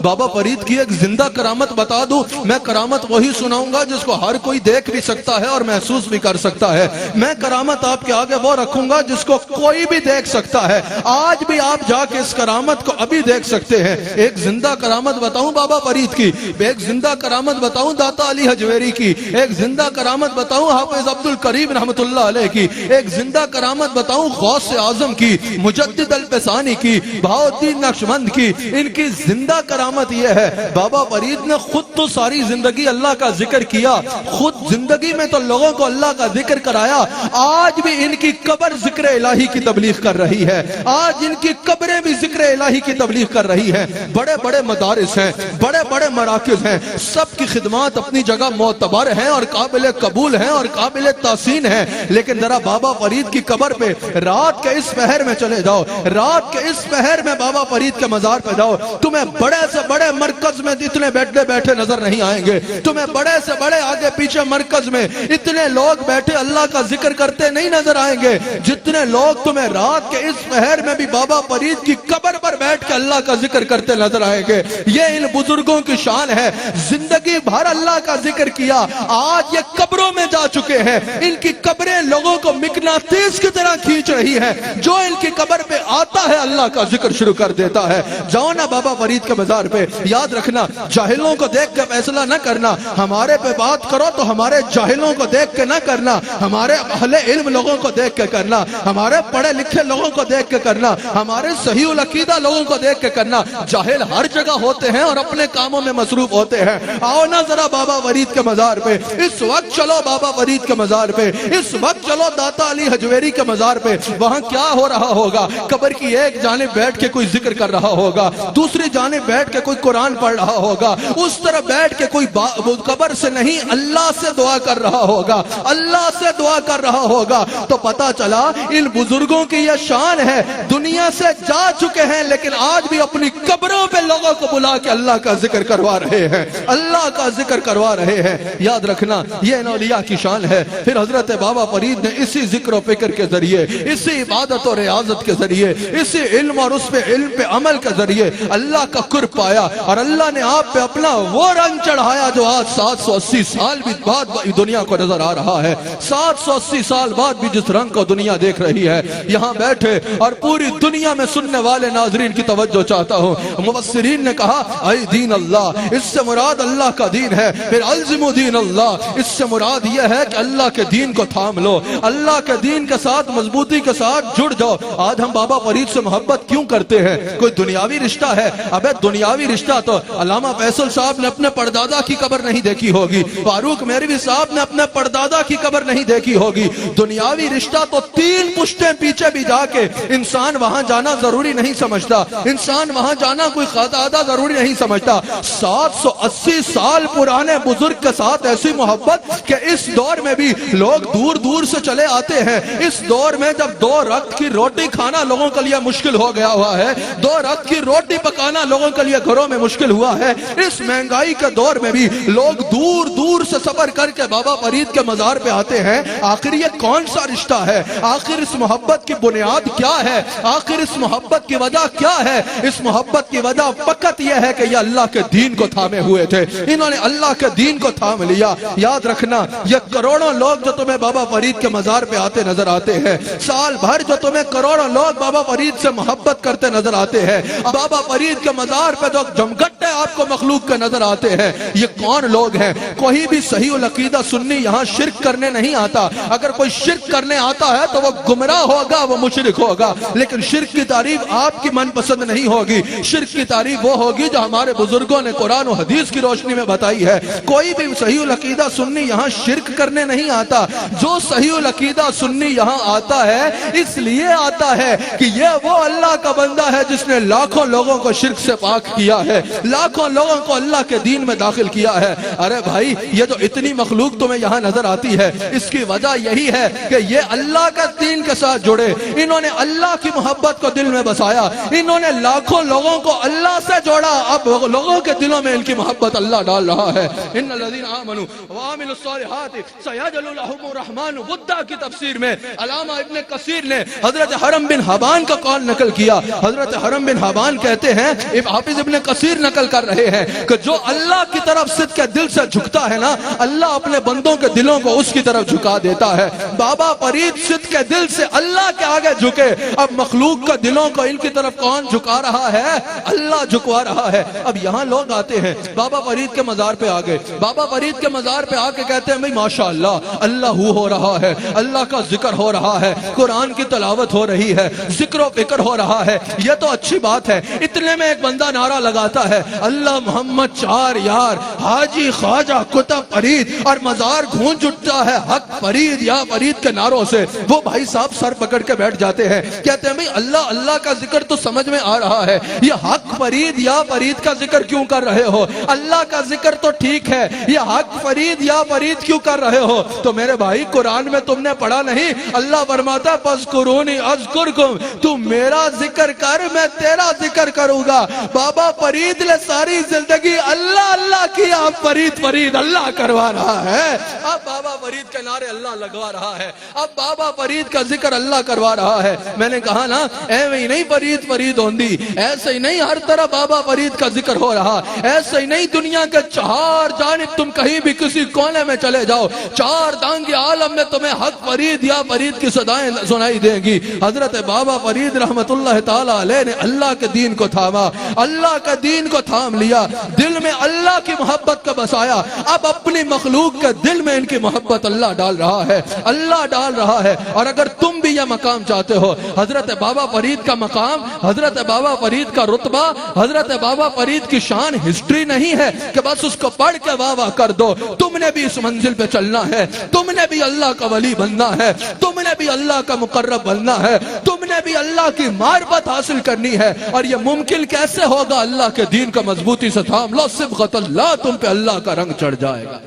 بابا فرید کی ایک زندہ کرامت بتا دوں. میں کرامت وہی سناؤں گا جس کو ہر کوئی دیکھ بھی سکتا ہے اور محسوس بھی کر سکتا ہے. میں کرامت آپ کے آگے وہ رکھوں گا جس کو کوئی بھی دیکھ سکتا ہے. آج بھی آپ جا کے اس کرامت کو ابھی دیکھ سکتے ہیں. ایک زندہ کرامت بتاؤں بابا فرید کی, ایک زندہ کرامت بتاؤں داتا علی حجویری کی, ایک زندہ کرامت بتاؤں حافظ عبد الکریم رحمت اللہ علیہ کی, ایک زندہ کرامت بتاؤں غوث اعظم کی, مجدد الفسانی کی, بہاؤالدین نقشبند کی. ان کی زندہ کرامت یہ ہے, بابا فرید نے خود تو ساری زندگی اللہ کا ذکر کیا, خود زندگی میں تو لوگوں کو اللہ کا ذکر کرایا. آج بھی ان کی قبر ذکر الہی کی تبلیغ کر رہی ہے. آج ان کی قبریں بھی ذکر الہی کی تبلیغ کر رہی ہیں. بڑے بڑے مدارس ہیں, بڑے بڑے مراکز ہیں, سب کی خدمات اپنی جگہ معتبر ہیں اور قابل قبول ہیں اور قابل تحسین ہیں. لیکن ذرا بابا فرید کی قبر پہ رات کے اس پہر میں چلے جاؤ, رات کے اس پہر میں بابا فرید کے مزار پہ جاؤ, تمہیں بڑے سے بڑے مرکز میں اتنے بیٹھے نظر نہیں آئیں گے. تمہیں بڑے سے بڑے آگے پیچھے مرکز میں اتنے لوگ بیٹھے اللہ کا ذکر کرتے نہیں نظر آئیں گے جتنے لوگ تمہیں رات کے اس پہر میں بھی بابا فرید کی قبر پر بیٹھ کے اللہ کا ذکر کرتے نظر آئیں گے. یہ ان بزرگوں کی شان ہے, زندگی بھر اللہ کا ذکر کیا, آج یہ قبروں میں جا چکے ہیں. ان کی قبریں لوگوں کو مقناطیس کی طرح کھینچ رہی ہیں. جو ان کی قبر پہ آتا ہے اللہ کا ذکر شروع کر دیتا ہے. جاؤ نا بابا فرید کے مزار پہ. یاد رکھنا, جاہلوں کو دیکھ کے فیصلہ نہ کرنا. ہمارے پہ بات کرو تو ہمارے جاہلوں کو دیکھ کے نہ کرنا, ہمارے اہل علم لوگوں کو دیکھ کے کرنا, ہمارے پڑھے لکھے لوگوں کو دیکھ کے کرنا, ہمارے صحیح العقیدہ لوگوں کو دیکھ کے کرنا. جاہل ہر جگہ ہوتے ہیں اور اپنے کاموں میں مصروف ہوتے ہیں. آؤ نا ذرا بابا فرید کے مزار پہ, اس وقت چلو بابا فرید کے مزار پہ, اس وقت چلو داتا علی حجویری کے مزار پہ. وہاں کیا ہو رہا ہوگا؟ قبر کی ایک جانب بیٹھ کے کوئی ذکر کر رہا ہوگا, دوسری جانب بیٹھ کے کوئی قرآن پڑھ رہا ہوگا, اس طرف بیٹھ کے کوئی قبر سے نہیں اللہ سے دعا کر رہا ہوگا, اللہ سے دعا کر رہا ہوگا. تو پتا چلا ان بزرگوں کی یہ شان ہے, دنیا سے جا چکے ہیں لیکن آج بھی اپنی قبروں پہ لوگوں کو بلا کے اللہ کا ذکر کروا رہے ہیں, اللہ کا ذکر کروا رہے ہیں. یاد رکھنا یہ ان اولیاء کی شان ہے. پھر حضرت بابا فرید نے اسی ذکر و فکر کے ذریعے, اسی عبادت و ریاضت کے ذریعے, اسی علم اور اس پہ علم پہ عمل کے ذریعے اللہ کا قرب پایا, اور اللہ نے آپ پہ اپنا وہ رنگ چڑھایا جو آج 780 سال بھی بعد دنیا کو نظر آ رہا ہے. 780 سال بعد بھی جس رنگ کو دنیا دیکھ رہی ہے. یہاں بیٹھے اور پوری دنیا میں سننے والے ناظرین کی توجہ چاہتا ہوں. مفسرین نے کہا اے دین اللہ, اس سے مراد اللہ کا دین ہے. پھر الزم دین اللہ, اس سے مراد یہ ہے کہ اللہ کے دین کو تھام لو, اللہ کے دین کے ساتھ مضبوطی کے ساتھ جڑ جاؤ. آج ہم بابا فرید سے محبت کیوں کرتے ہیں؟ کوئی دنیاوی رشتہ ہے؟ ابے دنیاوی رشتہ تو علامہ فیصل صاحب نے اپنے پردادا کی قبر نہیں دیکھی ہوگی, فاروق میروی صاحب نے اپنے پردادا کی قبر نہیں دیکھی ہوگی. دنیاوی رشتہ تو 3 پشتیں پیچھے بھی جا کے انسان وہاں جانا ضروری نہیں سمجھتا, انسان وہاں جانا کوئی خطا ضروری نہیں سمجھتا. 780 سال پرانے بزرگ کے ساتھ ایسی محبت کہ اس دور میں بھی لوگ دور دور سے چلے آتے ہیں. اس دور میں جب 2 وقت کی روٹی کھانا لوگوں کے لیے مشکل ہو گیا ہوا ہے, 2 وقت کی روٹی پکانا لوگوں کے لیے گھروں میں مشکل ہوا ہے, اس مہنگائی کے دور میں بھی لوگ دور دور سے سفر کر کے بابا فرید کے مزار پہ آتے ہیں. آخر یہ کون سا رشتہ ہے؟ آخر اس محبت کی بنیاد کیا ہے؟ آخر اس محبت کی وجہ کیا ہے؟ اس محبت کی وجہ فقط یہ ہے کہ یہ اللہ کے دین کو تھامے ہوئے تھے, انہوں نے اللہ کے دین کو تھام لیا. یاد رکھنا یہ کروڑوں لوگ جو تمہیں بابا فرید کے مزار پہ آتے نظر آتے ہیں, سال بھر جو تمہیں کروڑوں لوگ بابا فرید سے محبت کرتے نظر آتے ہیں, بابا فرید کے مزار پہ جو جمگٹے آپ کو مخلوق کے نظر آتے ہیں, یہ کون لوگ ہیں؟ کوئی بھی صحیح العقیدہ سنی یہاں شرک کرنے نہیں آتا. اگر کوئی شرک کرنے آتا ہے تو وہ گمراہ ہوگا, وہ مشرک ہوگا. لیکن شرک کی تعریف آپ کی من پسند نہیں ہوگی. شرک کی تعریف وہ ہوگی جو ہمارے بزرگوں نے قرآن و حدیث کی روشنی میں بتائی ہے. کوئی بھی صحیح العقیدہ سنی یہاں شرک کرنے نہیں آتا. جو صحیح العقیدہ سنی یہاں آتا ہے اس لیے آتا ہے کہ یہ وہ اللہ کا بندہ ہے جس نے لاکھوں لوگوں کو شرک سے پاک کیا ہے, لاکھوں لوگوں کو اللہ کے دین میں داخل کیا ہے. ارے بھائی یہ جو اتنی مخلوق تمہیں یہاں نظر آتی ہے, اس کی وجہ یہی ہے کہ یہ اللہ کا دین کے ساتھ جڑے, انہوں نے اللہ کی محبت کو دل میں بسایا, انہوں نے لاکھوں لوگوں کو اللہ سے جوڑا. اب لوگوں کے دلوں میں ان کی محبت اللہ ڈال رہا ہے. ان الذین آمنوا وعملوا الصالحات سیجعل لهم الرحمن ودا کی تفسیر میں علامہ ابن کثیر نے حضرت حرم بن حبان کا قول نقل کیا. حضرت حرم بن حبان کہتے ہیں, حافظ ابن کثیر نقل کر رہے ہیں کہ جو اللہ کی طرف صدق کے دل سے جھکتا ہے نا، اللہ اپنے بندوں کے دلوں کو اس کی طرف جھکا دیتا ہے۔ بابا فرید صدق کے دل سے اللہ کے آگے جھکے، اب مخلوق کا دلوں کو ان کی طرف کون جھکا رہا ہے؟ اللہ جھکوا رہا ہے۔ اب یہاں لوگ آتے ہیں، بابا فرید کے مزار پہ آ گئے، بابا فرید کے مزار پہ آ کے کہتے ہیں بھئی ماشاءاللہ اللہ ہو رہا ہے، اللہ کا ذکر ہو رہا ہے، قرآن کی تلاوت ہو رہی ہے، ذکر و فکر ہو رہا ہے، یہ تو اچھی بات ہے۔ اتنے میں ایک بندہ نعرہ لگاتا ہے، اللہ محمد چار یار، حاجی خواجہ کتب فرید، اور مزار گھونج اٹھتا ہے حق فرید یا فرید کے نعروں سے۔ وہ بھائی صاحب سر پکڑ کے بیٹھ جاتے ہیں، کہتے ہیں بھئی اللہ اللہ کا ذکر تو سمجھ میں آ رہا ہے، یہ حق فرید یا فرید کا ذکر کیوں کر رہے ہو؟ اللہ کا ذکر تو ٹھیک ہے، یہ حق فرید یا فرید کیوں کر رہے ہو؟ تو میرے بھائی قرآن میں تم نے پڑھا نہیں، اللہ فرماتا فَاذْكُرُونِي أَذْكُرْكُمْ، تو میرا ذکر کر میں تیرا ذکر کروں گا۔ بابا فرید نے ساری زندگی اللہ اللہ کیا، اب فرید فرید اللہ کروا رہا ہے، اب بابا فرید کے نعرے اللہ لگوا رہا ہے، اب بابا فرید کا ذکر اللہ کروا رہا ہے۔ میں نے کہا نا ایویں ہی نہیں فرید فرید ہوندی، ایسے ہی نہیں ہر طرح بابا فرید کا ذکر ہو رہا، ایسے ہی نہیں دنیا کے چار جانب تم کہیں بھی کسی کونے میں چلے جاؤ، چار دانگی عالم میں تمہیں حق فرید یا فرید کی صدائیں سنائی دیں گی۔ حضرت بابا فرید رحمت اللہ تعالی علیہ نے اللہ کے دین کو تھاما، اللہ کے دین کو تھام لیا، دل میں اللہ کی محبت کا بسایا۔ اب اپنی مخلوق کے دل میں ان کی محبت اللہ ڈال رہا ہے، اللہ ڈال رہا ہے۔ اور اگر تم بھی یہ مقام چاہتے ہو، حضرت بابا فرید کا مقام، حضرت بابا فرید کا رتبہ، حضرت بابا فرید کی شان ہسٹری نہیں ہے کہ بس اس کو پڑھ کے واہ واہ کر دو۔ تم نے بھی اس منزل پہ چلنا ہے، تم نے بھی اللہ کا ولی بننا ہے، تم نے بھی اللہ کا مقرب بننا ہے، تم نے بھی اللہ کی معرفت حاصل کرنی ہے۔ اور یہ ممکن کیسے ہوگا؟ اللہ کے دین کا مضبوطی سے تھام لو، صبغۃ اللہ، تم پہ اللہ کا رنگ چڑھ جائے گا۔